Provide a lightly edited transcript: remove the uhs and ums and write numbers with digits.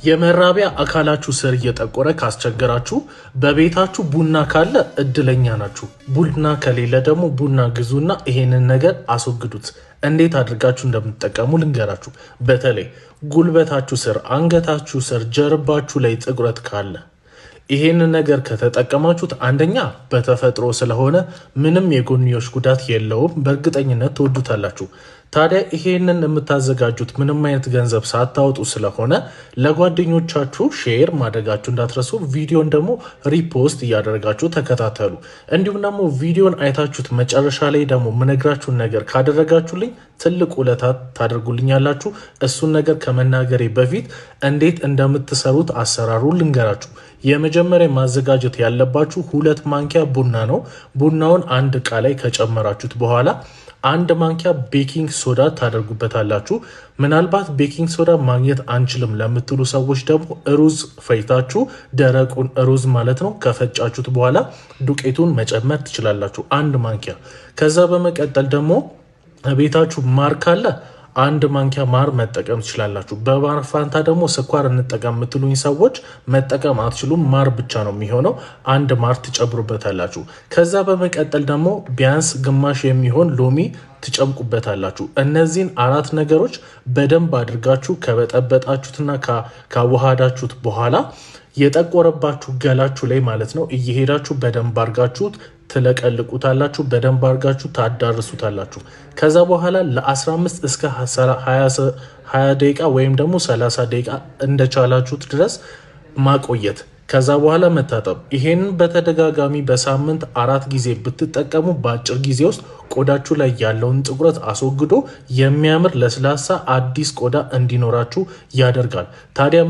የመራቢያ አካላችሁ ስር እየጠቆረ ካስቸገራችሁ በቤታችሁ ቡና ካለ እድለኛ ናችሁ። ቡና ከሌለ ደግሞ ቡና ግዙና ይሄንን ነገር አስወግዱት። እንዴት አድርጋችሁ እንደምትጠቀሙ ልንገራችሁ። በተለይ ጉልበታችሁ ስር፣ አንገታችሁ ስር፣ ጀርባችሁ ላይ ጥቁረት ካለ ይሄንን ነገር ከተጠቀማችሁት አንደኛ በተፈጥሮ ስለሆነ ምንም የጎንዮሽ ጉዳት የለውም፣ በእርግጠኝነት ትወዱታላችሁ። ታዲያ ይሄንን የምታዘጋጁት ምንም አይነት ገንዘብ ሳታወጡ ስለሆነ ለጓደኞቻችሁ ሼር ማድረጋችሁ እንዳትረሱ። ቪዲዮን ደግሞ ሪፖስት እያደረጋችሁ ተከታተሉ። እንዲሁም ደግሞ ቪዲዮን አይታችሁት መጨረሻ ላይ ደግሞ ምነግራችሁን ነገር ካደረጋችሁልኝ ትልቅ ውለታ ታደርጉልኛላችሁ። እሱን ነገር ከመናገሬ በፊት እንዴት እንደምትሰሩት አሰራሩ ልንገራችሁ። የመጀመሪያ ማዘጋጀት ያለባችሁ 2 ማንኪያ ቡና ነው። ቡናውን አንድ ዕቃ ላይ ከጨመራችሁት በኋላ 1 ማንኪያ ቤኪንግ ሶዳ ታደርጉበታላችሁ። ምናልባት ቤኪንግ ሶዳ ማግኘት አንችልም ለምትሉ ሰዎች ደግሞ ሩዝ ፈይታችሁ ደረቁን ሩዝ ማለት ነው ከፈጫችሁት በኋላ ዱቄቱን መጨመር ትችላላችሁ 1 ማንኪያ። ከዛ በመቀጠል ደግሞ ቤታችሁ ማር ካለ 1 ማንኪያ ማር መጠቀም ትችላላችሁ። በማር ፋንታ ደግሞ ስኳር እንጠቀም የምትሉኝ ሰዎች መጠቀም አትችሉም፣ ማር ብቻ ነው የሚሆነው። 1 ማር ትጨምሩበታላችሁ። ከዛ በመቀጠል ደግሞ ቢያንስ ግማሽ የሚሆን ሎሚ ትጨምቁበታላችሁ። እነዚህን 4 ነገሮች በደንብ አድርጋችሁ ከበጠበጣችሁትና ካዋሃዳችሁት በኋላ የጠቆረባችሁ ገላችሁ ላይ ማለት ነው እየሄዳችሁ በደንብ አድርጋችሁ ትለቀልቁታላችሁ፣ በደንብ አድርጋችሁ ታዳርሱታላችሁ። ከዛ በኋላ ለ15 እስከ 20 ደቂቃ ወይም ደግሞ 30 ደቂቃ እንደቻላችሁት ድረስ ማቆየት። ከዛ በኋላ መታጠብ። ይሄንን በተደጋጋሚ በሳምንት 4 ጊዜ ብትጠቀሙ በአጭር ጊዜ ውስጥ ቆዳችሁ ላይ ያለውን ጥቁረት አስወግዶ የሚያምር ለስላሳ አዲስ ቆዳ እንዲኖራችሁ ያደርጋል። ታዲያ